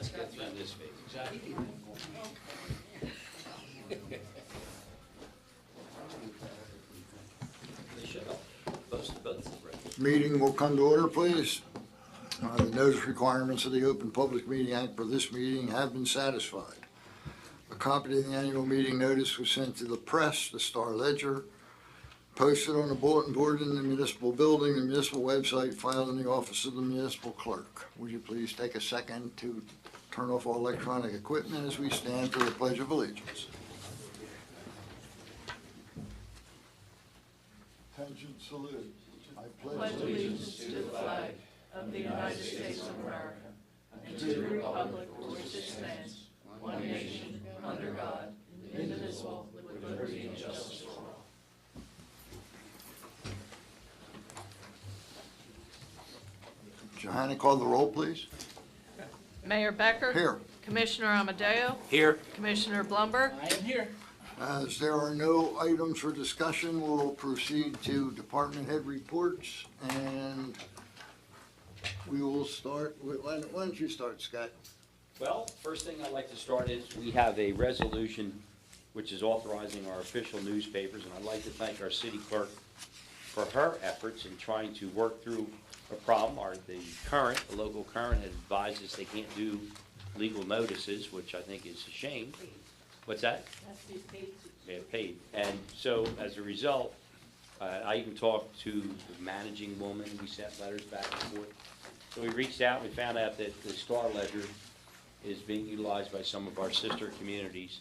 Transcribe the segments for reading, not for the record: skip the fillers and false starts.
let's get through this phase. Exactly. They should have posted both of them. Meeting will come to order, please. The notice requirements of the Open Public Meeting Act for this meeting have been satisfied. A copy of the annual meeting notice was sent to the press, the Star Ledger, posted on the bulletin board in the municipal building, the municipal website, filed in the office of the municipal clerk. Would you please take a second to turn off all electronic equipment as we stand for the Pledge of Allegiance? Attention, salute. I pledge allegiance to the flag of the United States of America and to the republic for which it stands, one nation, under God, indivisible, with liberty and justice for all. Johanna, call the roll, please. Mayor Becker? Here. Commissioner Amadeo? Here. Commissioner Blumberg? I am here. As there are no items for discussion, we'll proceed to department head reports, and we will start with, why don't you start, Scott? Well, first thing I'd like to start is we have a resolution which is authorizing our official newspapers, and I'd like to thank our city clerk for her efforts in trying to work through a problem. The local current has advised us they can't do legal notices, which I think is a shame. What's that? Yeah, paid. And so as a result, I even talked to the managing woman. We sent letters back and forth. So we reached out and we found out that the Star Ledger is being utilized by some of our sister communities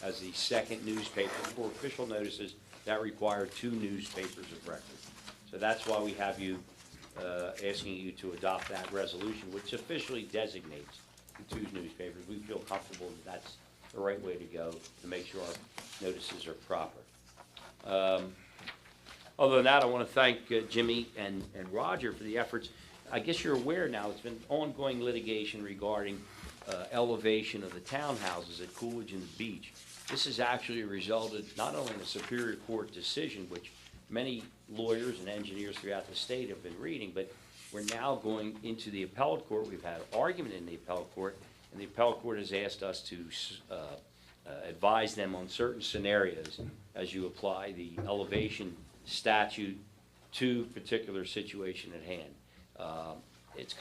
as the second newspaper for official notices that require 2 newspapers of record. So that's why we have you asking you to adopt that resolution, which officially designates the 2 newspapers. We feel comfortable that that's the right way to go to make sure our notices are proper. Other than that, I want to thank Jimmy and Roger for the efforts. I guess you're aware now, it's been ongoing litigation regarding elevation of the townhouses at Coolidge and the Beach. This has actually resulted not only in a Superior Court decision, which many lawyers and engineers throughout the state have been reading, but we're now going into the appellate court. We've had argument in the appellate court, and the appellate court has asked us to advise them on certain scenarios as you apply the elevation statute to particular situation at hand. It's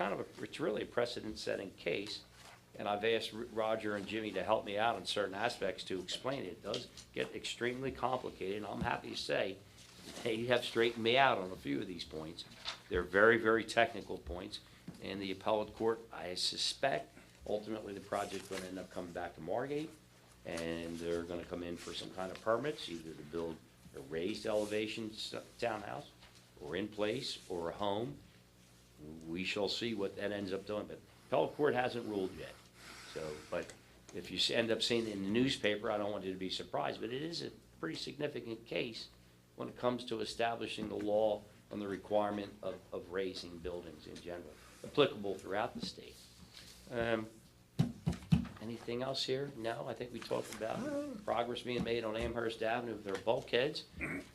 really a precedent-setting case, and I've asked Roger and Jimmy to help me out on certain aspects to explain it. It does get extremely complicated, and I'm happy to say they have straightened me out on a few of these points. They're very, very technical points, and the appellate court, I suspect, ultimately the project's going to end up coming back to Margate, and they're going to come in for some kind of permits, either to build a raised elevation townhouse, or in place, or a home. We shall see what that ends up doing, but appellate court hasn't ruled yet. So, but if you end up seeing it in the newspaper, I don't want you to be surprised, but it is a pretty significant case when it comes to establishing the law on the requirement of raising buildings in general, applicable throughout the state. Anything else here? No, I think we talked about progress being made on Amherst Avenue with their bulkheads.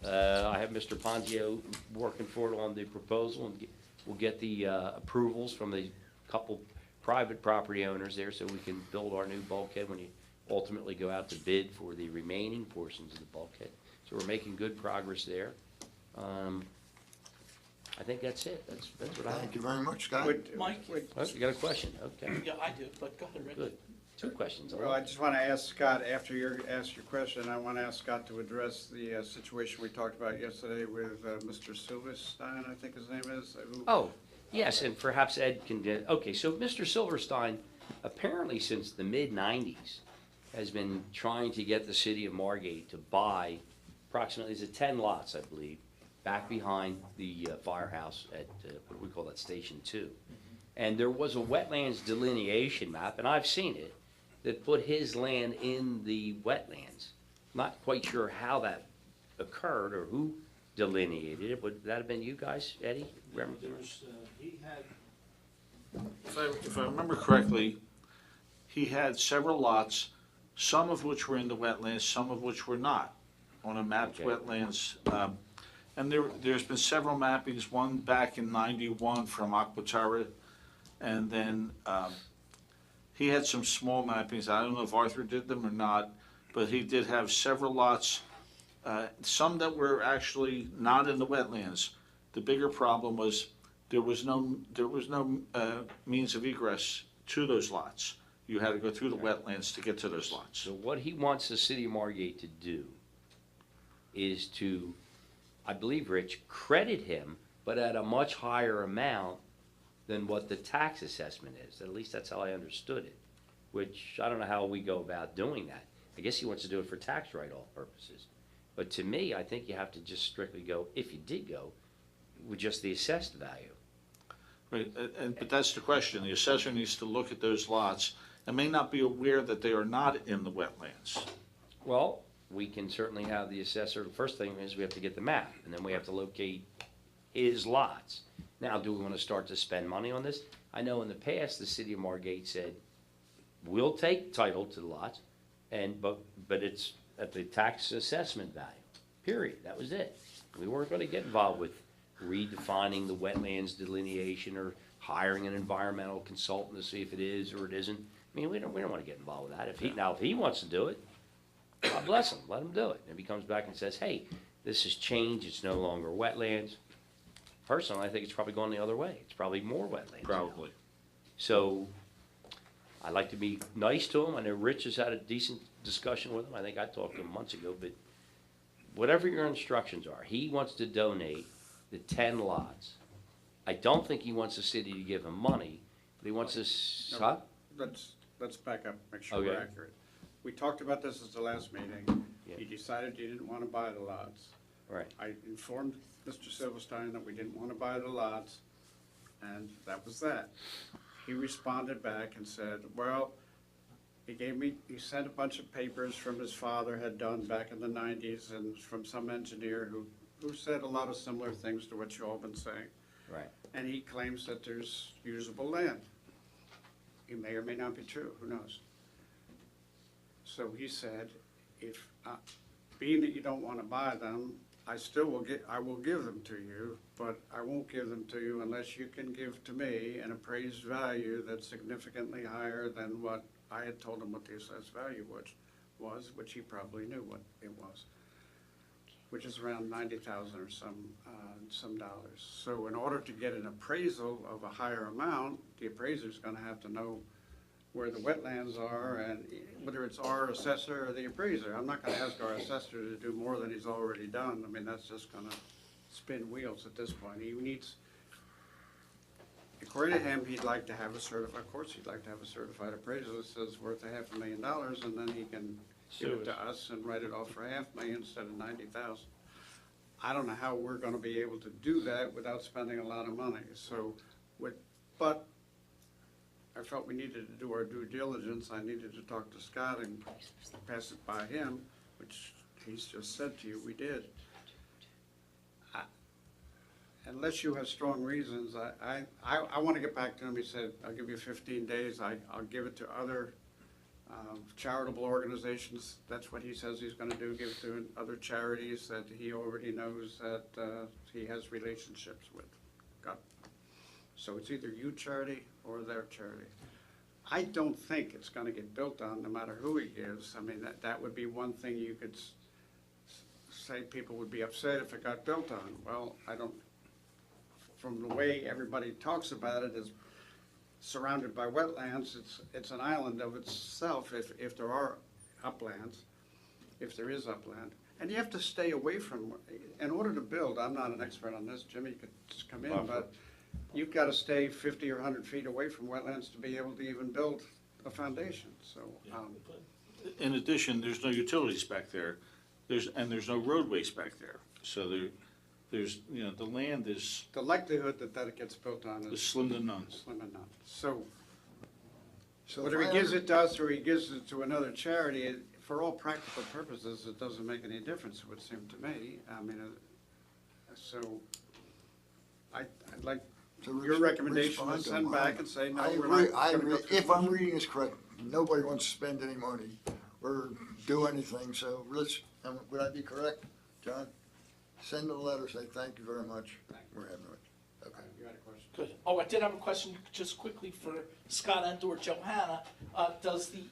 I have Mr. Ponzio working for it on the proposal, and we'll get the approvals from the couple private property owners there so we can build our new bulkhead when you ultimately go out to bid for the remaining portions of the bulkhead. So we're making good progress there. I think that's it. That's what I have. Thank you very much, Scott. Mike? Oh, you got a question? Okay. Yeah, I do, but go ahead, Rick. Good. 2 questions. Well, I just want to ask Scott, after you ask your question, I want to ask Scott to address the situation we talked about yesterday with Mr. Silverstein, I think his name is. Oh, yes, and perhaps Ed can get, okay, so Mr. Silverstein, apparently since the mid-90s, has been trying to get the city of Margate to buy approximately, is it 10 lots, I believe, back behind the firehouse at, what do we call that, Station 2. And there was a wetlands delineation map, and I've seen it, that put his land in the wetlands. Not quite sure how that occurred or who delineated it. Would that have been you guys, Eddie? Remember? He had, if I remember correctly, he had several lots, some of which were in the wetlands, some of which were not, on a mapped wetlands. And there's been several mappings, one back in '91 from Aquaterra, and then he had some small mappings. I don't know if Arthur did them or not, but he did have several lots, some that were actually not in the wetlands. The bigger problem was there was no means of egress to those lots. You had to go through the wetlands to get to those lots. So what he wants the city of Margate to do is to, I believe, Rich, credit him, but at a much higher amount than what the tax assessment is. At least that's how I understood it, which I don't know how we go about doing that. I guess he wants to do it for tax write-off purposes. But to me, I think you have to just strictly go, if you did go, with just the assessed value. Right, but that's the question. The assessor needs to look at those lots and may not be aware that they are not in the wetlands. Well, we can certainly have the assessor, the first thing is we have to get the map, and then we have to locate his lots. Now, do we want to start to spend money on this? I know in the past, the city of Margate said, we'll take title to the lots, but it's at the tax assessment value, period. That was it. We weren't going to get involved with redefining the wetlands delineation or hiring an environmental consultant to see if it is or it isn't. I mean, we don't want to get involved with that. If he wants to do it, God bless him, let him do it. And if he comes back and says, hey, this has changed, it's no longer wetlands. Personally, I think it's probably going the other way. It's probably more wetlands. Probably. So I like to be nice to him. I know Rich has had a decent discussion with him. I think I talked to him months ago, but whatever your instructions are, he wants to donate the 10 lots. I don't think he wants the city to give him money, but he wants us, huh? Let's back up, make sure we're Okay. accurate. We talked about this at the last meeting. Yeah. You decided you didn't want to buy the lots. Right. I informed Mr. Silverstein that we didn't want to buy the lots, and that was that. He responded back and said, well, he sent a bunch of papers from his father had done back in the 90s and from some engineer who said a lot of similar things to what you all been saying. Right. And he claims that there's usable land. It may or may not be true, who knows? So he said, if, being that you don't want to buy them, I will give them to you, but I won't give them to you unless you can give to me an appraised value that's significantly higher than what I had told him what the assessed value was, which he probably knew what it was, which is around $90,000 or some dollars. So in order to get an appraisal of a higher amount, the appraiser's gonna have to know where the wetlands are and whether it's our assessor or the appraiser. I'm not gonna ask our assessor to do more than he's already done. I mean, that's just gonna spin wheels at this point. He needs, according to him, he'd like to have a certified, of course, he'd like to have a certified appraisal that says worth $500,000, and then he can give it to us and write it off for $500,000 instead of $90,000. I don't know how we're gonna be able to do that without spending a lot of money, so, but I felt we needed to do our due diligence. I needed to talk to Scott and pass it by him, which he's just said to you, we did. Unless you have strong reasons, I want to get back to him. He said, I'll give you 15 days. I'll give it to other charitable organizations. That's what he says he's going to do, give it to other charities that he already knows that he has relationships with. So it's either you charity or their charity. I don't think it's going to get built on no matter who he gives. I mean, that would be one thing you could say people would be upset if it got built on. Well, I don't, from the way everybody talks about it, is surrounded by wetlands. It's an island of itself if there are uplands, if there is upland. And you have to stay away from, in order to build, I'm not an expert on this, Jimmy could just come in, but you've got to stay 50 or 100 feet away from wetlands to be able to even build a foundation, so. In addition, there's no utilities back there, there's no roadways back there, so there's, the land is The likelihood that it gets built on is slim to none. slim and none. So So whether if he I gives it to us or he gives it to another charity, for all practical purposes, it doesn't make any difference, it would seem to me. I mean, so I'd like your recommendation to send back and say, no, I we're agree, not I gonna agree. go through If I'm reading this correct, nobody wants to spend any money or do anything, so would I be correct, John? Send a letter, say thank you very much. Thank you. We're having it. Okay. You had a question? Good. Oh, I did have a question just quickly for Scott and/or Johanna. Does the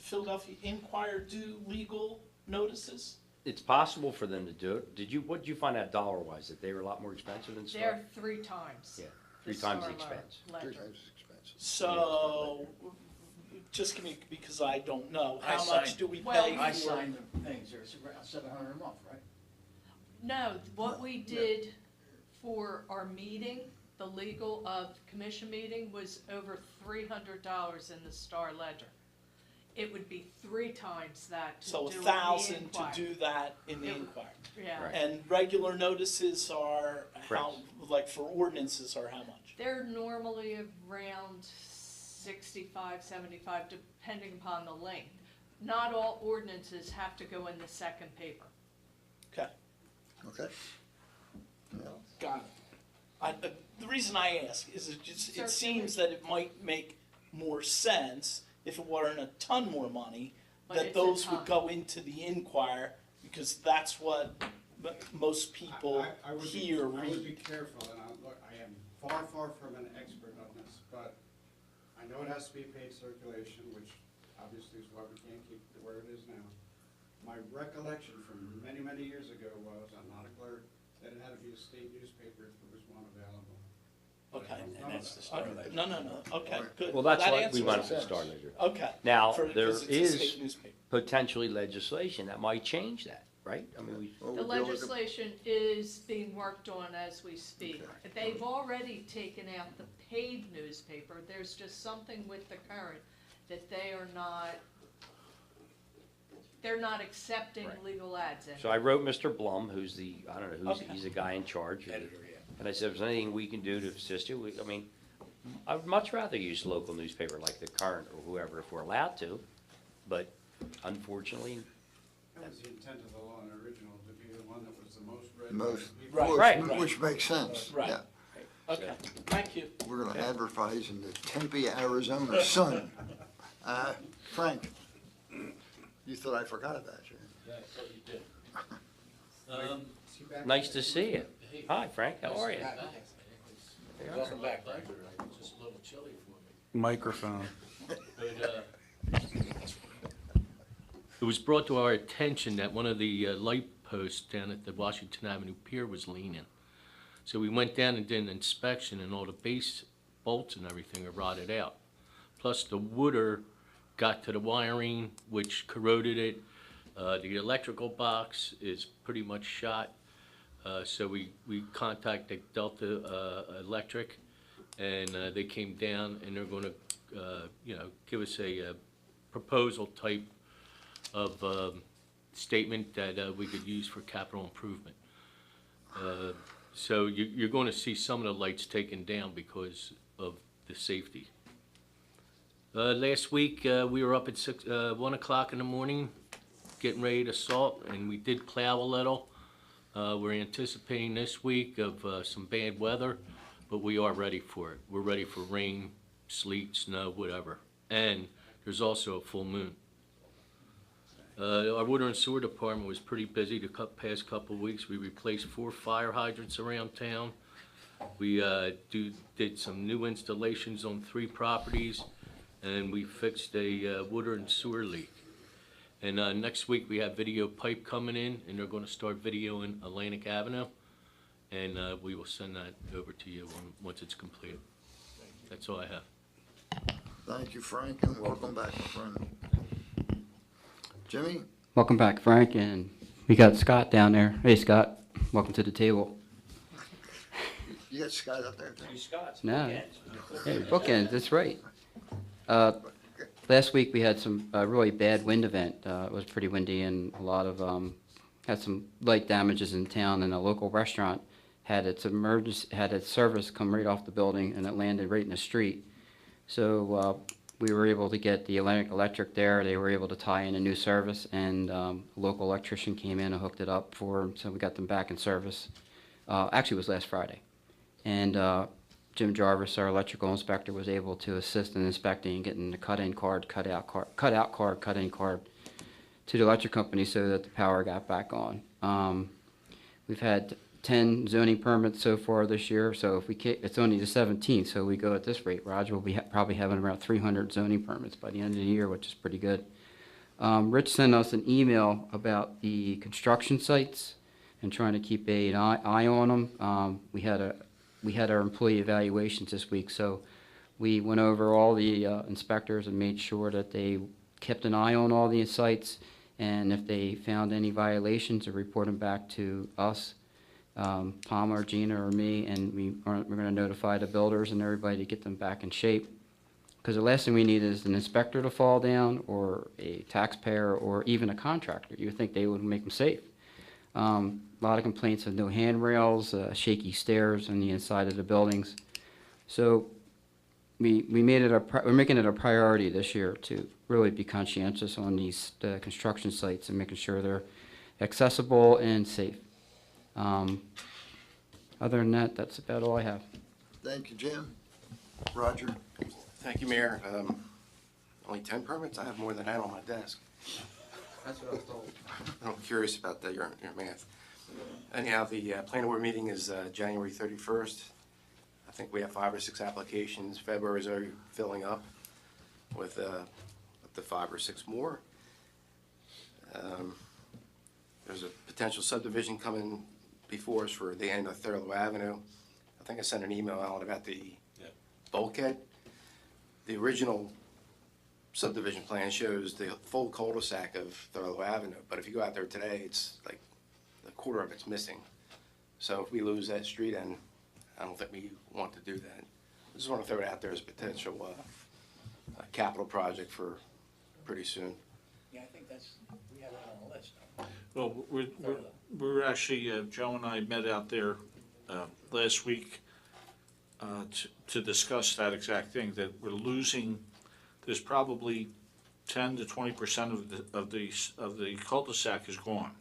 Philadelphia Inquirer do legal notices? It's possible for them to do it. What did you find out dollar-wise, that they were a lot more expensive than Star? They're 3 times. Yeah, the 3 times the Star expense. ledger. 3 times as expensive. So, just give me, because I don't know, I how much signed- do we Well, pay I for? signed the things, there's around 700 a month, right? No, what we did for our meeting, the legal commission meeting, was over $300 in the Star Ledger. It would be 3 times that to So do in the 1,000 to Inquirer. do that in the It- Inquirer. Yeah, Right. And regular notices are how, like for ordinances are how much? they're normally around 65, 75, depending upon the length. Not all ordinances have to go in the second paper. Okay, Okay? got it. The reason I ask is it Certainly. seems that it might make more sense if it weren't a ton more money, But that it's a those would ton. go into the Inquirer, because that's what most people I would be- here I would be read. careful, and look, I am far from an expert on this, but I know it has to be paid circulation, which obviously is why we can't keep it where it is now. My recollection from many years ago was, I'm not a clerk, that it had to be a state newspaper if there was one available. Okay. And that's the Star Ledger. No, okay, good. Well, that's That why we answers went it. to the Star Ledger. Okay. Now, For- there 'cause it's a is state newspaper. potentially legislation that might change that, right? I mean, Well, The we'll deal with it. legislation is being worked on as we speak. They've already taken out the paid newspaper. There's just something with the current that they're not accepting Right. legal ads in. So I wrote Mr. Blum, who's I don't know, Okay. he's the guy in charge. Editor, yeah. And I said, if there's anything we can do to assist you, I mean, I'd much rather use local newspaper like the Current or whoever if we're allowed to. But unfortunately, That was the intent of the law in the original, to be the one that was the most read. Most, Right, which makes sense. Right. Yeah. Okay, thank you. We're gonna advertise in the Tempe, Arizona Sun. Frank, you thought I forgot about you. Yeah, I thought you did. nice to see you. Hi, Frank, how are you? Welcome back, Frank. It's just a little chilly for me. Microphone. But, It was brought to our attention that one of the light posts down at the Washington Avenue Pier was leaning. So we went down and did an inspection, and all the base bolts and everything are rotted out. Plus the water got to the wiring, which corroded it. The electrical box is pretty much shot. So we contacted Delta Electric, and they came down, and they're going to, give us a proposal type of statement that we could use for capital improvement. So you're going to see some of the lights taken down because of the safety. Last week, we were up at 1 o'clock in the morning, getting ready to salt, and we did plow a little. We're anticipating this week of some bad weather, but we are ready for it. We're ready for rain, sleet, snow, whatever. And there's also a full moon. Our water and sewer department was pretty busy the past couple of weeks. We replaced 4 fire hydrants around town. We did some new installations on 3 properties, and we fixed a water and sewer leak. And next week we have video pipe coming in, and they're going to start videoing Atlantic Avenue, and we will send that over to you once it's completed. That's all I have. Thank you, Frank, and welcome back, my friend. Jimmy? Welcome back, Frank, and we got Scott down there. Hey, Scott, welcome to the table. You got Scott up there, too? Hey, Scott. No. bookends. Hey, bookends, that's right. Last week we had some really bad wind event. It was pretty windy and a lot of, had some light damages in town, and a local restaurant had its service come right off the building, and it landed right in the street. So we were able to get the Atlantic Electric there. They were able to tie in a new service, and a local electrician came in and hooked it up for them, so we got them back in service. Actually, it was last Friday. And Jim Jarvis, our electrical inspector, was able to assist in inspecting and getting the cut-in card, cut-out card, cut-in card to the electric company so that the power got back on. We've had 10 zoning permits so far this year, so if we it's only the 17th, so we go at this rate, Roger will be probably having around 300 zoning permits by the end of the year, which is pretty good. Rich sent us an email about the construction sites and trying to keep an eye on them. We had our employee evaluations this week, so we went over all the inspectors and made sure that they kept an eye on all the sites, and if they found any violations, to report them back to us, Tom or Gina or me, and we're going to notify the builders and everybody to get them back in shape. Because the last thing we need is an inspector to fall down, or a taxpayer, or even a contractor. You would think they would make them safe. A lot of complaints of no handrails, shaky stairs on the inside of the buildings. So we made it we're making it a priority this year to really be conscientious on these construction sites and making sure they're accessible and safe. Other than that, that's about all I have. Thank you, Jim. Roger? Thank you, Mayor. Only 10 permits? I have more than that on my desk. That's what I was told. I'm curious about your math. Anyhow, the planning board meeting is January 31st. I think we have 5 or 6 applications. February is already filling up with up to 5 or 6 more. There's a potential subdivision coming before us for the end of Thurlow Avenue. I think I sent an email out about the bulkhead. The original subdivision plan shows the full cul-de-sac of Thurlow Avenue, but if you go out there today, it's like a quarter of it's missing. So if we lose that street end, I don't think we want to do that. I just want to throw it out there as a potential capital project for pretty soon. Yeah, I think we have it on the list. Well, we're actually, Joe and I met out there last week to discuss that exact thing, that we're losing, there's probably 10 to 20% of the cul-de-sac is gone.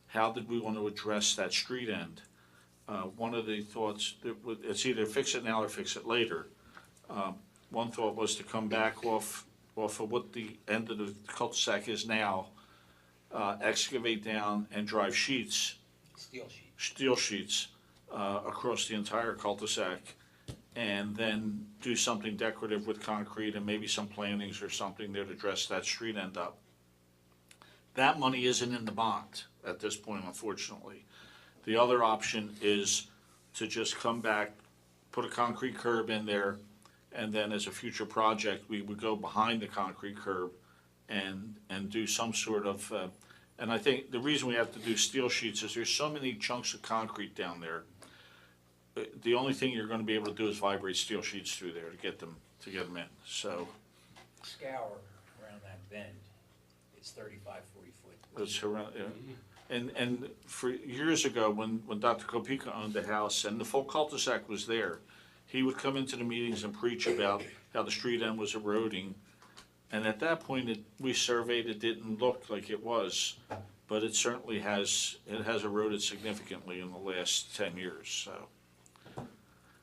How did we want to address that street end? One of the thoughts, it's either fix it now or fix it later. One thought was to come back off of what the end of the cul-de-sac is now, excavate down and drive sheets, steel sheets across the entire cul-de-sac, and then do something decorative with concrete and maybe some plantings or something there to dress that street end up. That money isn't in the bond at this point, unfortunately. The other option is to just come back, put a concrete curb in there, and then as a future project, we would go behind the concrete curb and do some sort of, and I think the reason we have to do steel sheets is there's so many chunks of concrete down there. The only thing you're gonna be able to do is vibrate steel sheets through there to get them in, so. Scour around that bend, it's 35, 40 foot. It's around, yeah. And for years ago, when Dr. Kopika owned the house and the full cul-de-sac was there, he would come into the meetings and preach about how the street end was eroding. And at that point, we surveyed, it didn't look like it was, but it certainly has eroded significantly in the last 10 years, so.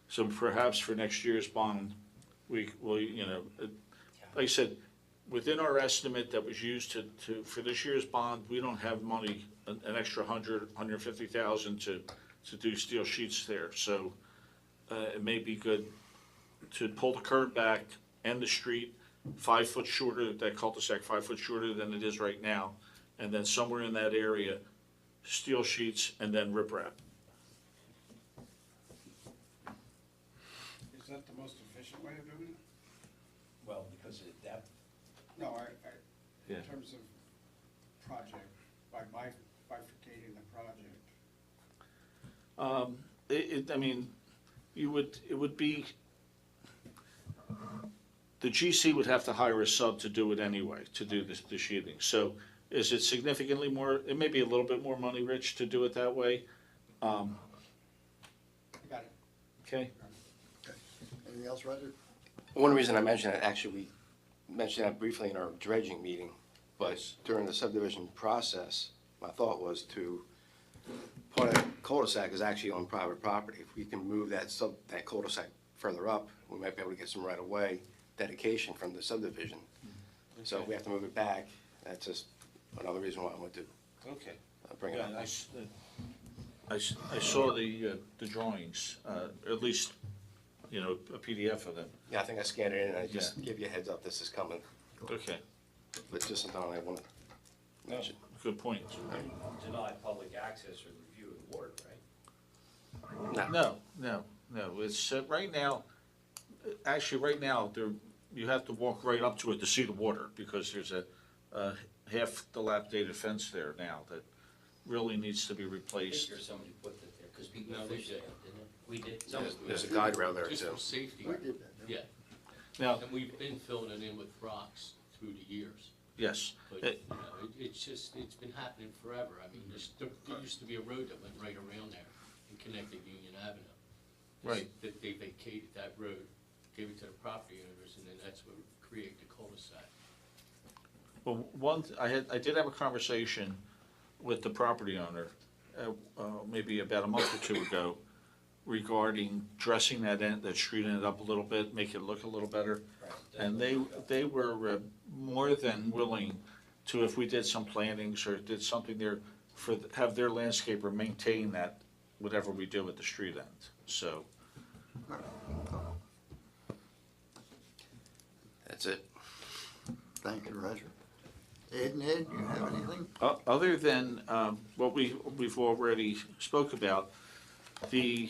So perhaps for next year's bond, we will, like I said, within our estimate that was used for this year's bond, we don't have money, an extra 150,000 to do steel sheets there. So it may be good to pull the curb back and the street 5 foot shorter, that cul-de-sac 5 foot shorter than it is right now, and then somewhere in that area, steel sheets and then riprap. Is that the most efficient way of doing it? Well, because of the depth. No, Yeah. in terms of project, by bifurcating the project. I mean, it would be, the GC would have to hire a sub to do it anyway, to do the sheathing. So is it significantly more, it may be a little bit more money, Rich, to do it that way? Got it. Okay? Anything else, Roger? One reason I mentioned it, actually, we mentioned that briefly in our dredging meeting, but during the subdivision process, my thought was to, part of that cul-de-sac is actually on private property. If we can move that cul-de-sac further up, we might be able to get some right-of-way dedication from the subdivision. So if we have to move it back, that's just another reason why I want to Okay. bring it Yeah, up. I saw the drawings, at least, a PDF of them. Yeah, I think I scanned it in, and I just give you a heads up, this is coming. Okay, But just something I want to mention. good point. Deny public access or review of the water, right? No, it's, right now, you have to walk right up to it to see the water, because there's a half dilapidated fence there now that really needs to be I think replaced. there's somebody put that there, because people No, fished we it, didn't it? We did. There's a guide rail there Just too. for safety, We did that. yeah. Now, And we've been filling it in with rocks through the years. yes, But, it's been happening forever. I mean, there used to be a road that went right around there and connected Union Avenue. Right. That they vacated that road, gave it to the property owners, and then that's what created the cul-de-sac. well, I did have a conversation with the property owner, maybe about a month or two ago, regarding dressing that street end up a little bit, make it look a little better. And they were more than willing to, if we did some plantings or did something there, have their landscaper maintain that, whatever we do at the street end, so. That's it. Thank you, Roger. Ed and Ed, you have anything? Other than what we've already spoke about, the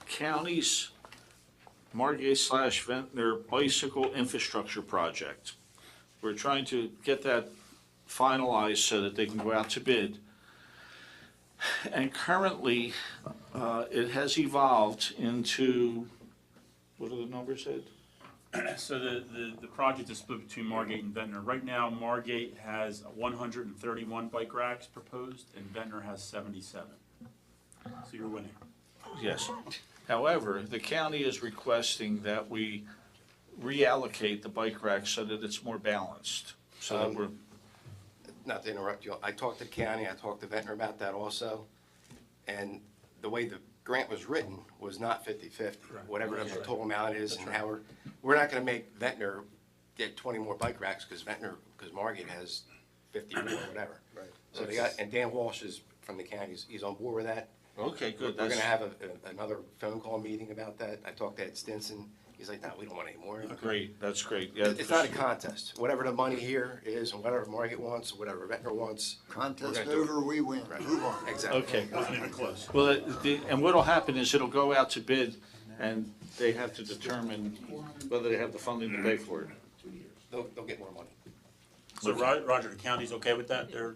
county's Margate/Ventnor bicycle infrastructure project. We're trying to get that finalized so that they can go out to bid. And currently, it has evolved into, what are the numbers, Ed? So the project is split between Margate and Ventnor. Right now, Margate has 131 bike racks proposed, and Ventnor has 77. So you're winning. Yes. However, the county is requesting that we reallocate the bike racks so that it's more balanced, so that we're, Not to interrupt you, I talked to the county, I talked to Ventnor about that also, and the way the grant was written was not 50/50. Whatever the total amount is and how we're not gonna make Ventnor get 20 more bike racks, because Margate has 50 more, whatever. Right. So they got, and Dan Walsh is from the county, he's on board with that. okay, good. We're gonna have another phone call meeting about that. I talked to Ed Stinson, he's like, no, we don't want any more. Great, that's great, yeah. It's not a contest. Whatever the money here is, and whatever Margate wants, whatever Ventnor wants. Contest We're gonna do it. over, we win. Right. Move on. Exactly. Okay. Wasn't even close. Well, and what'll happen is it'll go out to bid, and they have to determine whether they have the funding to pay for it. They'll get more money, So Roger, the county's okay with that? They're,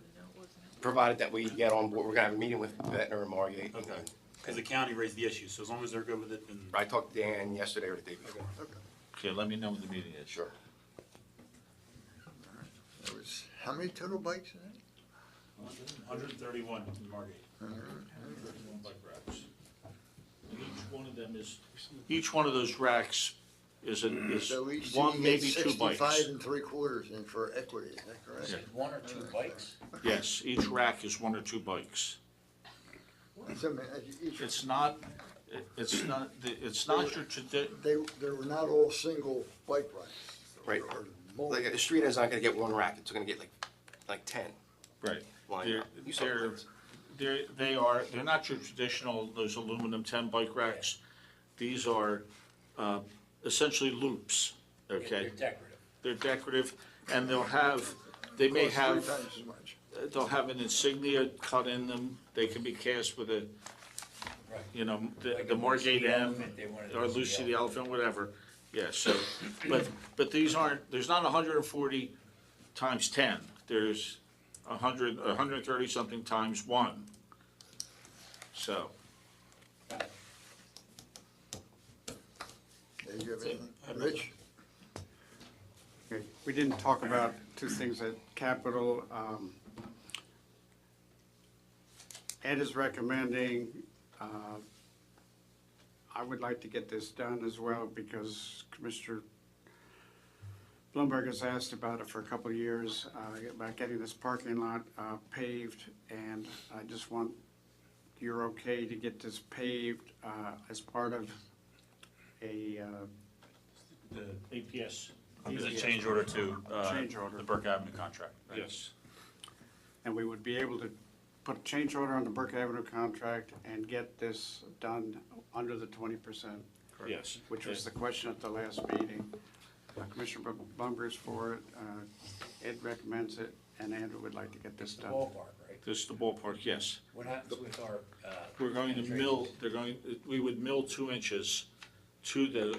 provided that we get on board. We're gonna have a meeting with Ventnor and Margate. okay. Because the county raised the issue, so as long as they're good with it, then. I talked to Dan yesterday or the day before. Okay, let me know when the meeting is. Sure. There was, how many total bikes in it? 131 in Margate. 131 bike racks. And each one of those racks is So each one, city maybe gets two 65 bikes. and 3/4 in for equity, is that correct? Yeah. One or two bikes? Yes, each rack is one or two bikes. So, each- It's not your They were not all single bike racks. Right. Or Like, the street is not gonna get one rack, it's gonna get like 10. right. Lined They're, up. You saw the they're, ones. they're not your traditional, those aluminum 10 bike racks. These are essentially loops, okay? They're decorative. They're decorative, and they may cost 3 have, times as much. they'll have an insignia cut in them. They can be cast with a, Right. the Like the a Margate Lucy the M, Elephant, they wanted a or Lucy Lucy the the Elephant, whatever. Yeah, so, but these aren't, there's not 140 times 10. There's 130 something times 1. So, Did you have anything? Rich? Okay, we didn't talk about two things at Capitol. Ed is recommending, I would like to get this done as well because Commissioner Blumberg has asked about it for a couple of years, about getting this parking lot paved. And I just want, you're okay to get this paved as part of a The APS. Is a change order to Change order. the Burke Avenue contract. right? Yes. And we would be able to put a change order on the Burke Avenue contract and get this done under the 20%, Yes. which was the question at the last meeting. Commissioner Bunker's for it, Ed recommends it, and Andrew would like to get this It's the done. ballpark, right? This is the ballpark, yes. What happens with our, We're going to mill, we would mill 2 inches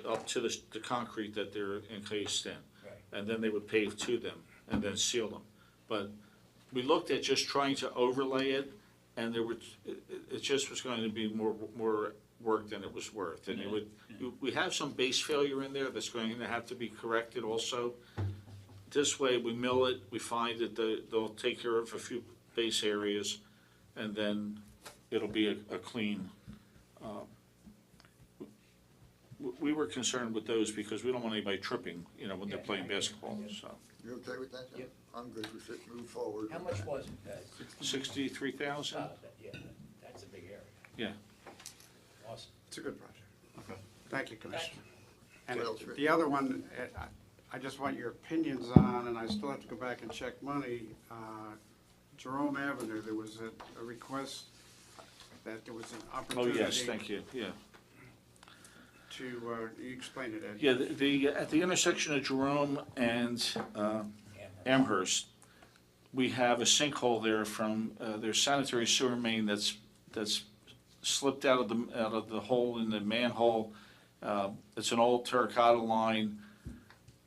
up to the concrete that they're encased in. Right. And then they would pave to them and then seal them. But we looked at just trying to overlay it, and it just was going to be more work than it was worth. And we have some base failure in there that's going to have to be corrected also. This way, we mill it, we find that they'll take care of a few base areas, and then it'll be a clean. We were concerned with those because we don't want anybody tripping, when they're playing basketball, so. You okay with that, John? Yep. I'm good with it, move forward. how much was it? 63,000? Yeah, that's a big area. Yeah. Awesome. It's a good project. Thank you, Commissioner. And What else, Rick? the other one, I just want your opinions on, and I still have to go back and check money. Jerome Avenue, there was a request that there was an Oh, opportunity. yes, thank you, yeah. You explain it, Ed. Yeah, at the intersection of Jerome and Amherst, we have a sinkhole there from their sanitary sewer main that's slipped out of the hole in the manhole. It's an old terracotta line.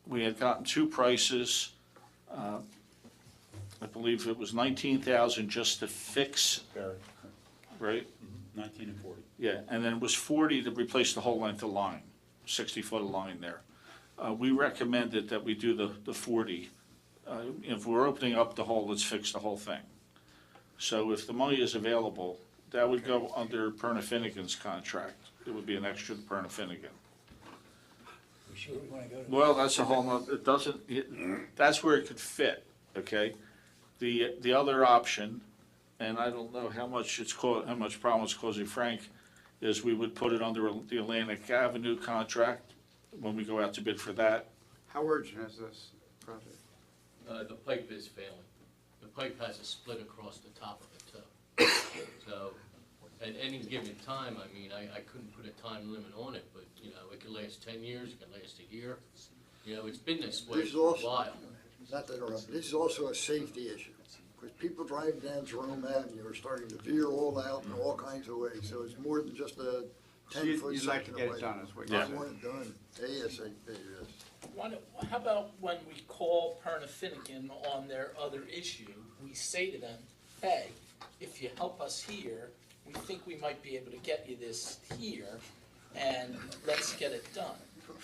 We had gotten 2 prices. I believe it was 19,000 just to fix, right? 19 and 40. Yeah, and then it was 40 to replace the whole length of line, 60-foot of line there. We recommended that we do the 40. If we're opening up the hole, let's fix the whole thing. So if the money is available, that would go under Perna Finnegan's contract. It would be an extra to Perna Finnegan. We sure we wanna go to? Well, that's a whole nother, that's where it could fit, okay? The other option, and I don't know how much problem it's causing Frank, is we would put it under the Atlantic Avenue contract when we go out to bid for that. How urgent is this project? The pipe is failing. The pipe has a split across the top of the tub. So, at any given time, I mean, I couldn't put a time limit on it, but, it could last 10 years, it could last a year. It's been this way This is for a also- while. Not to interrupt, this is also a safety issue, because people driving down Jerome Avenue are starting to veer all out in all kinds of ways, so it's more than just a So you'd 10-foot you'd like to section get away. it done, is what Yeah. you're I saying? want it done ASAP, yes. How about when we call Perna Finnegan on their other issue, we say to them, hey, if you help us here, we think we might be able to get you this here, and let's get it done.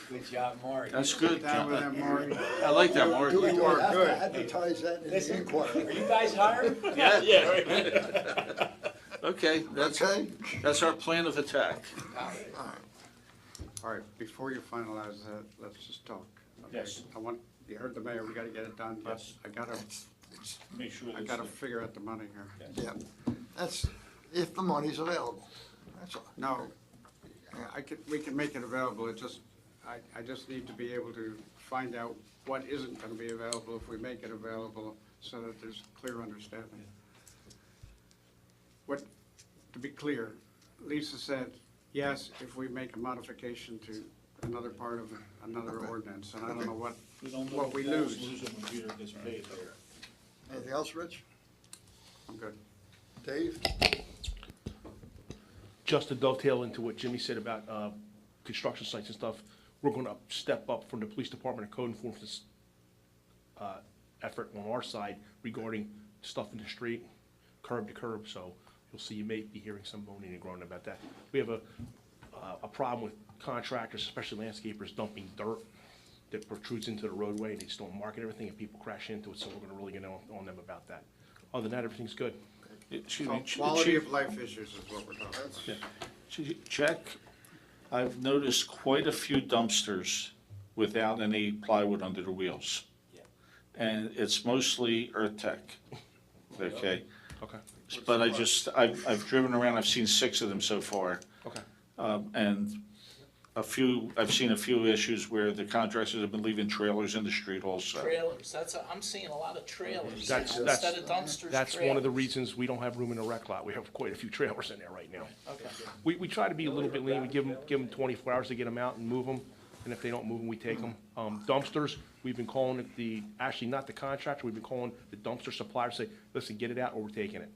Good job, Marty. That's good, Down with John. that, Marty. I like that, Mark. Do we You are have good. to advertise that in the Listen, inquiry? are you guys hired? Yeah, right. Okay, Okay? that's our plan of attack. All right, before you finalize that, let's just talk. Okay? Yes. You heard the mayor, we gotta get it done, but Yes. I gotta Make sure I gotta figure out the money here. Yeah, that's, if the money's available, that's all. No, we can make it available, I just need to be able to find out what isn't gonna be available if we make it available, so that there's clear understanding. To be clear, Lisa said, yes, if we make a modification to another part of another Okay. ordinance, and I don't know what What we lose. it when Peter gets paid. Anything else, Rich? I'm good. Dave? Just to dovetail into what Jimmy said about construction sites and stuff, we're going to step up from the police department and code enforcement effort on our side regarding stuff in the street, curb to curb, so you'll see, you may be hearing some moaning and groaning about that. We have a problem with contractors, especially landscapers, dumping dirt that protrudes into the roadway, and they just don't mark everything, and people crash into it, so we're gonna really get on them about that. Other than that, everything's good. Excuse So me, quality of life issues is what we're talking about. Check, I've noticed quite a few dumpsters without any plywood under the wheels. Yeah. And it's mostly Earth Tech, okay? Okay, But I've driven around, I've seen 6 of them so far. okay. And I've seen a few issues where the contractors have been leaving trailers in the street also. Trailers, I'm seeing a lot of trailers now, That's- instead of dumpsters, That's one of the trailers. reasons we don't have room in the rec lot. We have quite a few trailers in there right now. Okay. We try to be a little bit lean. We give them 24 hours to get them out and move them. And if they don't move them, we take them. Dumpsters, we've been calling it actually not the contractor, we've been calling the dumpster supplier, say, listen, get it out or we're taking it.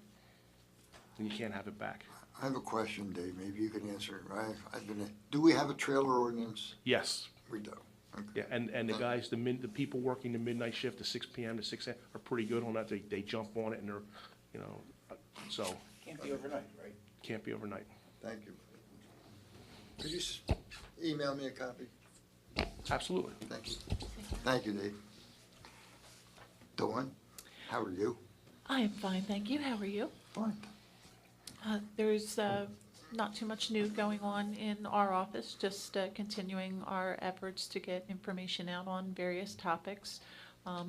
And you can't have it back. I have a question, Dave, maybe you can answer it, right? Do we have a trailer ordinance? Yes. We do. Okay. Yeah, and the guys, the people working the midnight shift, the 6 PM to 6 AM, are pretty good on that. They jump on it and they're, you know, so, Can't be overnight, right? can't be overnight. Thank you. Could you email me a copy? Absolutely. Thank you. Thank you, Dave. Dawn, how are you? I am fine, thank you. How are you? Fine. There's not too much new going on in our office, just continuing our efforts to get information out on various topics,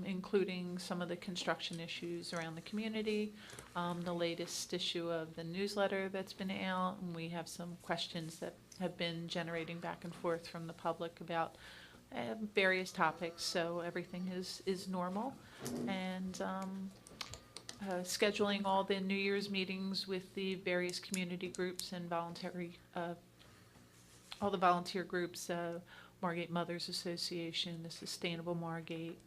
including some of the construction issues around the community, the latest issue of the newsletter that's been out, and we have some questions that have been generating back and forth from the public about various topics, so everything is normal. And scheduling all the New Year's meetings with the various community groups and all the volunteer groups, Margate Mothers Association, the Sustainable Margate,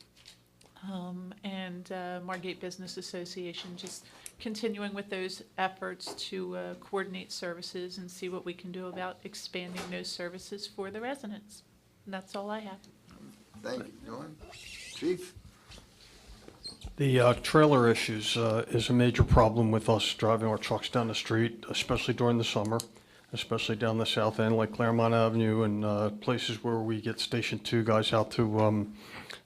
and Margate Business Association, just continuing with those efforts to coordinate services and see what we can do about expanding those services for the residents. And that's all I have. Thank you, Dawn. Chief? The trailer issues is a major problem with us driving our trucks down the street, especially during the summer, especially down the south end like Claremont Avenue and places where we get Station 2 guys out to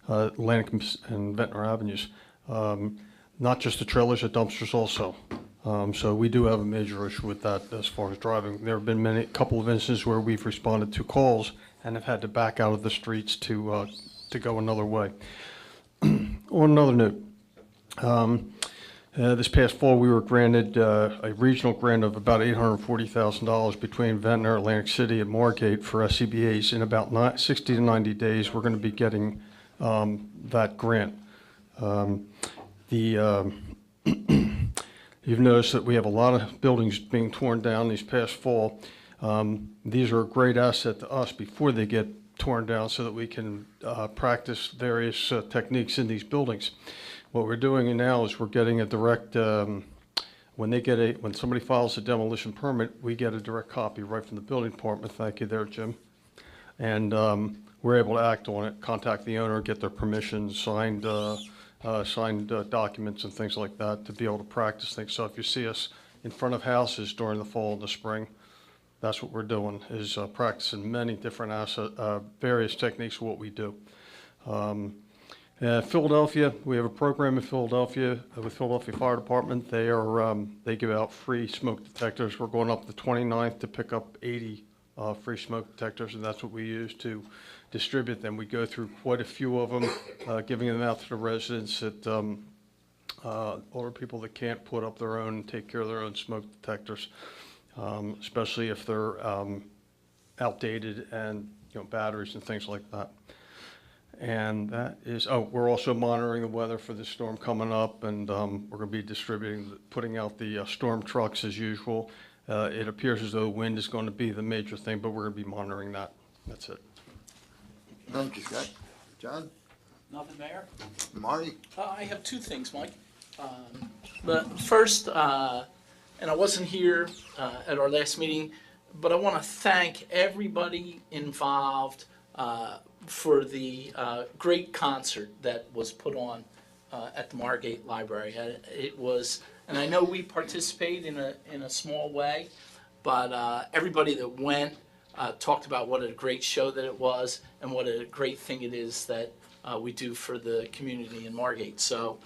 Atlantic and Ventnor Avenues. Not just the trailers, the dumpsters also. So we do have a major issue with that as far as driving. There have been a couple of instances where we've responded to calls and have had to back out of the streets to go another way. On another note, this past fall, we were granted a regional grant of about $840,000 between Ventnor, Atlantic City, and Margate for SCBA's. In about 60 to 90 days, we're going to be getting that grant. You've noticed that we have a lot of buildings being torn down these past fall. These are a great asset to us before they get torn down so that we can practice various techniques in these buildings. What we're doing now is we're getting a direct, when somebody files a demolition permit, we get a direct copy right from the building department. Thank you there, Jim. And we're able to act on it, contact the owner, get their permission, signed documents and things like that to be able to practice things. So if you see us in front of houses during the fall and the spring, that's what we're doing, is practicing many different various techniques of what we do. Philadelphia, we have a program in Philadelphia with Philadelphia Fire Department. They give out free smoke detectors. We're going up the 29th to pick up 80 free smoke detectors, and that's what we use to distribute them. We go through quite a few of them, giving them out to the residents that older people that can't put up their own, take care of their own smoke detectors, especially if they're outdated and batteries and things like that. And that is, we're also monitoring the weather for the storm coming up, and we're going to be putting out the storm trucks as usual. It appears as though wind is going to be the major thing, but we're going to be monitoring that. That's it. Thank you, Scott. John? Nothing, Mayor? Marty? I have two things, Mike. But first, and I wasn't here at our last meeting, but I want to thank everybody involved for the great concert that was put on at the Margate Library. It was, and I know we participated in a small way, but everybody that went talked about what a great show that it was and what a great thing it is that we do for the community in Margate. So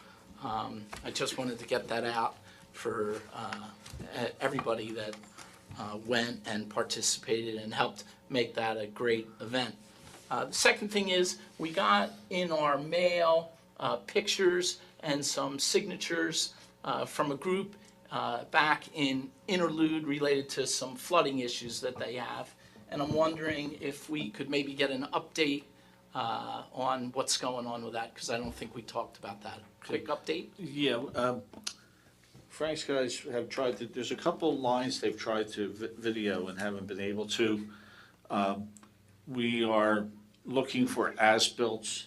I just wanted to get that out for everybody that went and participated and helped make that a great event. The second thing is we got in our mail pictures and some signatures from a group back in Interlude related to some flooding issues that they have. and I'm wondering if we could maybe get an update on what's going on with that, because I don't think we talked about that. Quick update? Yeah, Frank's guys have tried to, there's a couple lines they've tried to video and haven't been able to. We are looking for as-built.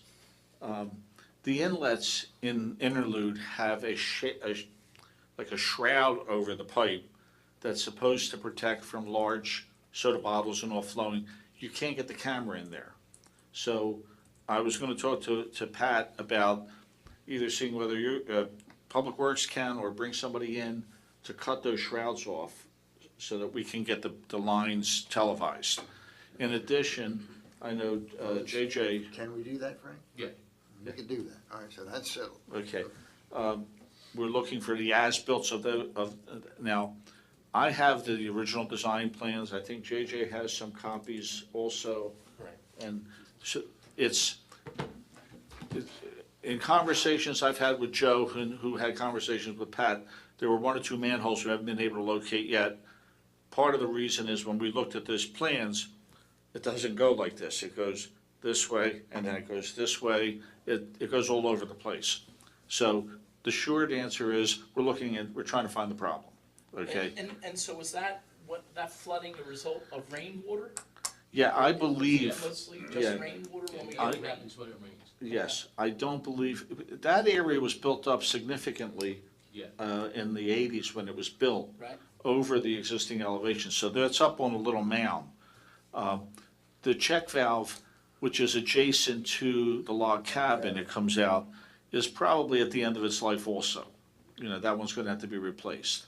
The inlets in Interlude have like a shroud over the pipe that's supposed to protect from large soda bottles and all flowing. You can't get the camera in there. So I was gonna talk to Pat about either seeing whether Public Works can or bring somebody in to cut those shrouds off so that we can get the lines televised. In addition, I know JJ. Can we do that, Frank? Yeah. We can do that. All right, so that's settled. Okay. We're looking for the as-built now, I have the original design plans. I think JJ has some copies also. Right. And so it's in conversations I've had with Joe, who had conversations with Pat, there were one or two manholes we haven't been able to locate yet. Part of the reason is when we looked at those plans, it doesn't go like this. It goes this way, and then it goes this way. It goes all over the place. So the short answer is, we're trying to find the problem, okay? And so is that flooding the result of rainwater? Yeah, I believe. Is that mostly yeah. just rainwater when we I- get rain? happens when it rains. Yes, I don't believe, that area was built up significantly Yeah. in the 80s when it was built. Right. Over the existing elevation, so that's up on a little mound. The check valve, which is adjacent to the log cabin, it comes out, is probably at the end of its life also. You know, that one's gonna have to be replaced.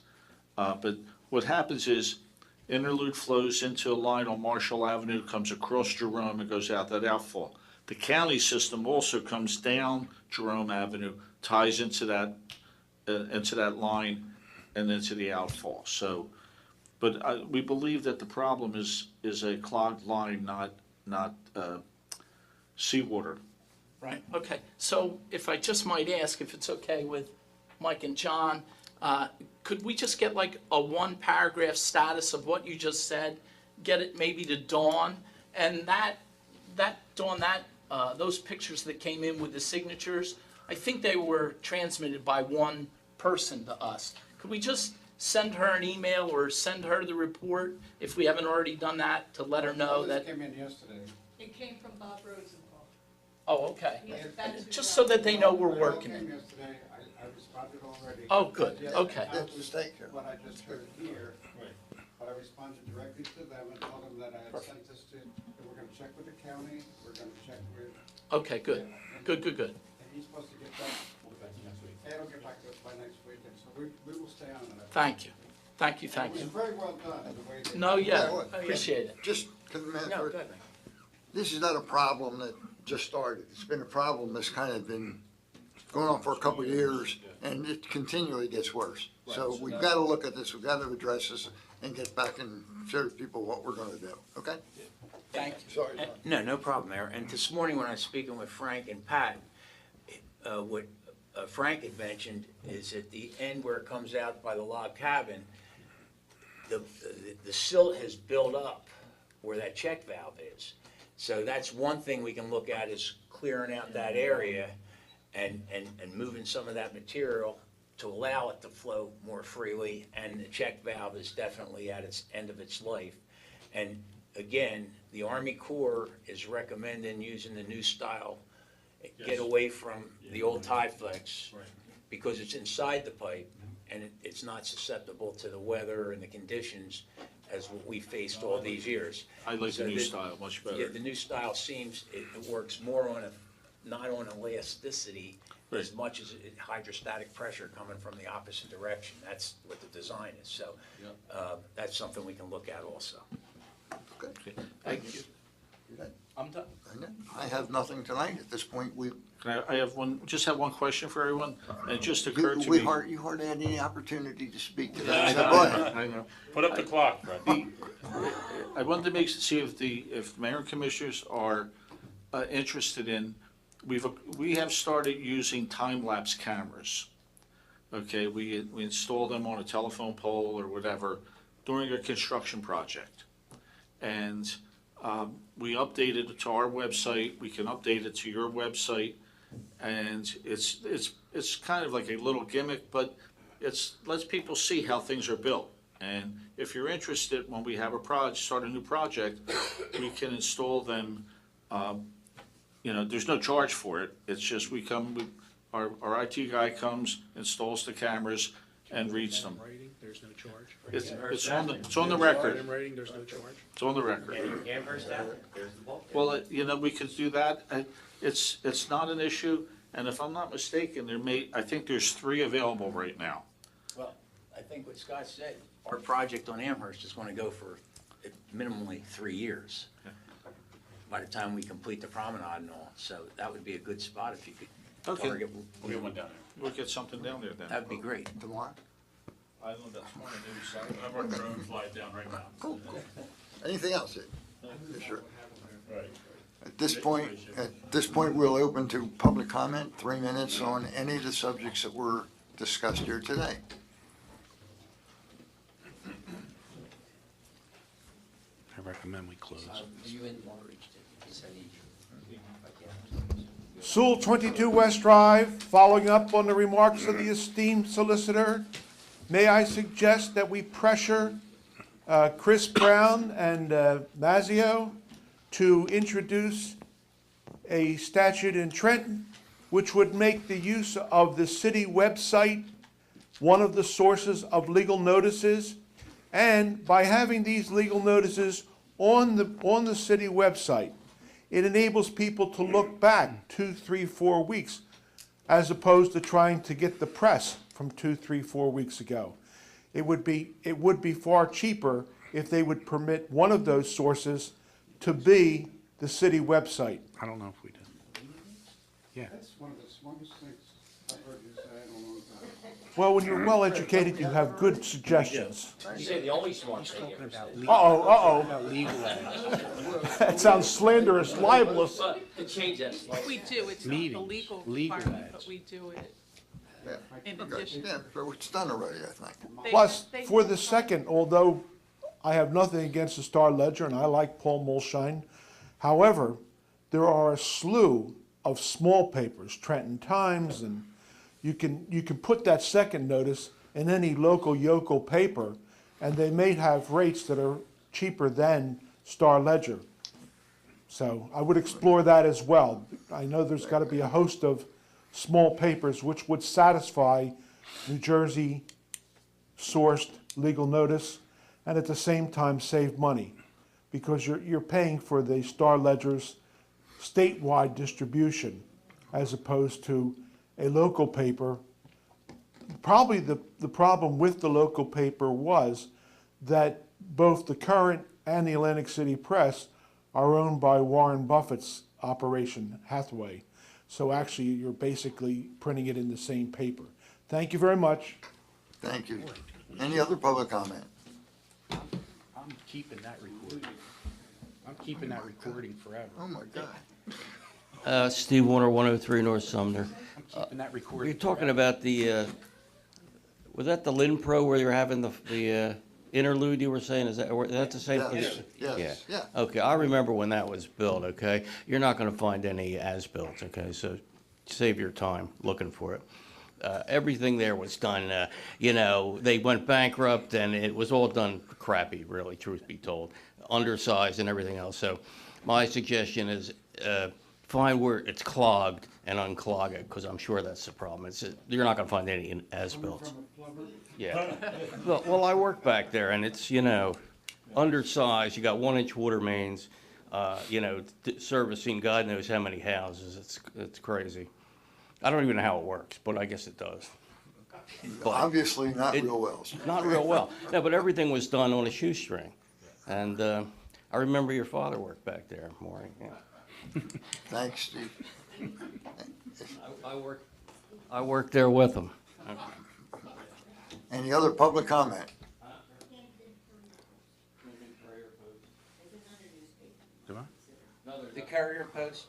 But what happens is, Interlude flows into a line on Marshall Avenue, comes across Jerome, and goes out that outfall. The county system also comes down Jerome Avenue, ties into that line, and into the outfall. So, but we believe that the problem is a clogged line, not seawater. Right, okay. So if I just might ask, if it's okay with Mike and John, could we just get like a one-paragraph status of what you just said? Get it maybe to Dawn, and Dawn, those pictures that came in with the signatures, I think they were transmitted by one person to us. Could we just send her an email or send her the report, if we haven't already done that, to let her know that? This came in yesterday. It came from Bob Rosenthal. Oh, okay. Yes, that's who Just brought so that they know we're It all working. came yesterday, I responded already. Oh, good, Yes, okay. that was Thank you. what I just heard here, but I responded directly to them and told them that I had sent this to, that we're gonna check with the county, we're gonna check with, Okay, good, good. and he's supposed to get back, Ed'll get back to us by next week, and so we will stay on it. Thank you. Thank you. It was very well done, the way they. No, yeah, well, appreciate it. Just, man, No, good. this is not a problem that just started. It's been a problem that's kind of been going on for a couple of years, and it continually gets worse. So we've got to look at this, we've got to address this, and get back and show people what we're going to do, okay? Thank you. Sorry, John. No problem, Mayor. And this morning when I was speaking with Frank and Pat, what Frank had mentioned is at the end where it comes out by the log cabin, the silt has built up where that check valve is. So that's one thing we can look at, is clearing out that area and moving some of that material to allow it to flow more freely. And the check valve is definitely at its end of its life. And again, the Army Corps is recommending using the new style. Get away from the old tie flex, because it's inside the pipe and it's not susceptible to the weather and the conditions as what we faced all these years. I like So the new style much Yeah, better. the new style seems, it works more on not on elasticity as much as hydrostatic pressure coming from the opposite direction. That's what the design is. So that's something we can look at also. Okay. Thank you. You done? I'm done. I have nothing tonight. At this point, I have one question for everyone, and it just occurred to me. you hardly had any opportunity to speak to Yeah, that. I So know. go ahead. I know. Put up the clock, Fred. I wanted to see if mayor and commissioners are interested in, we have started using time-lapse cameras. Okay, we install them on a telephone pole or whatever during a construction project. And We updated it to our website, we can update it to your website, and it's kind of like a little gimmick, but lets people see how things are built. And if you're interested, when we have start a new project, we can install them, there's no charge for it. It's just our IT guy comes, installs the cameras, and reads them. There's no charge. It's on the record. In writing, there's no charge. It's on the record. Amherst out there, there's the bulkhead. Well, we could do that. It's not an issue, and if I'm not mistaken, I think there's 3 available right now. Well, I think what Scott said, our project on Amherst is gonna go for minimally 3 years. By the time we complete the promenade and all, so that would be a good spot if you could Okay. target. We'll get one down We'll get something down there then. That'd be great. Tomorrow? there. I know that's one of those, I have our drone fly down right now. Cool. Anything else, Ed? Yes, sir. Right. At this point, we'll open to public comment, 3 minutes on any of the subjects that were discussed here today. I recommend we close. Sewell 22 West Drive, following up on the remarks of the esteemed solicitor, may I suggest that we pressure Chris Brown and Mazzio to introduce a statute in Trenton which would make the use of the city website one of the sources of legal notices, and by having these legal notices on the city website, it enables people to look back 2, 3, 4 weeks, as opposed to trying to get the press from 2, 3, 4 weeks ago. It would be far cheaper if they would permit one of those sources to be the city website. I don't know if we did. Yeah. That's one of the smartest things I've heard you say in a long time. Well, when you're well educated, you have good suggestions. You say the only smart thing you ever said. Uh-oh. Legal ads. That sounds slanderous, libelous. But to change that slightly. We do, it's not the Meetings, legal legal requirement, ads. but we do it Yeah. in Okay. addition. Yeah, so it's done already, I think. They- Plus, they- for the second, although I have nothing against the Star Ledger and I like Paul Mulshine, however, there are a slew of small papers, Trenton Times, and you can put that second notice in any local yokel paper, and they may have rates that are cheaper than Star Ledger. So I would explore that as well. I know there's got to be a host of small papers which would satisfy New Jersey sourced legal notice and at the same time save money, because you're paying for the Star Ledger's statewide distribution as opposed to a local paper. Probably the problem with the local paper was that both the Current and the Atlantic City Press are owned by Warren Buffett's operation, Hathaway. So actually, you're basically printing it in the same paper. Thank you very much. Thank you. Any other public comment? I'm keeping that recording. I'm keeping that recording forever. Oh, my God. Steve Warner, 103 North Sumner. I'm keeping that recording. You're talking about was that the Lynn Pro where you were having the interlude you were saying? Is that the same place? Yes, yeah. Okay, I remember when that was built, okay? You're not gonna find any as-built, okay? So save your time looking for it. Everything there was done, they went bankrupt and it was all done crappy, really, truth be told. Undersized and everything else. So my suggestion is find where it's clogged and unclog it, because I'm sure that's the problem. You're not going to find any as-built. Yeah. Well, I work back there, and it's, undersized. You got 1-inch water mains, servicing God knows how many houses. It's crazy. I don't even know how it works, but I guess it does. But Obviously not real well. not real well. No, but everything was done on a shoestring. And I remember your father worked back there, Maury. Yeah. Thanks, Steve. I worked there with him. Any other public comment? Do I? The Courier Post,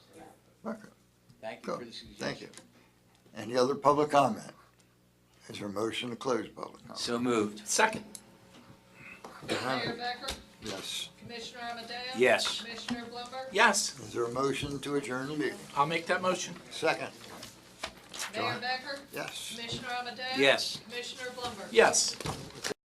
Okay, thank you go. for the suggestion. Thank you. Any other public comment? Is there a motion to close public comment? So moved. Second. Yes, Yes. Commissioner Amadeo? Yes. Commissioner Blumberg? Yes, Is there a motion to adjourn the meeting? I'll make that motion. Second. Mayor Becker? Yes. Commissioner Amadeo? Yes. Commissioner Blumberg? Yes.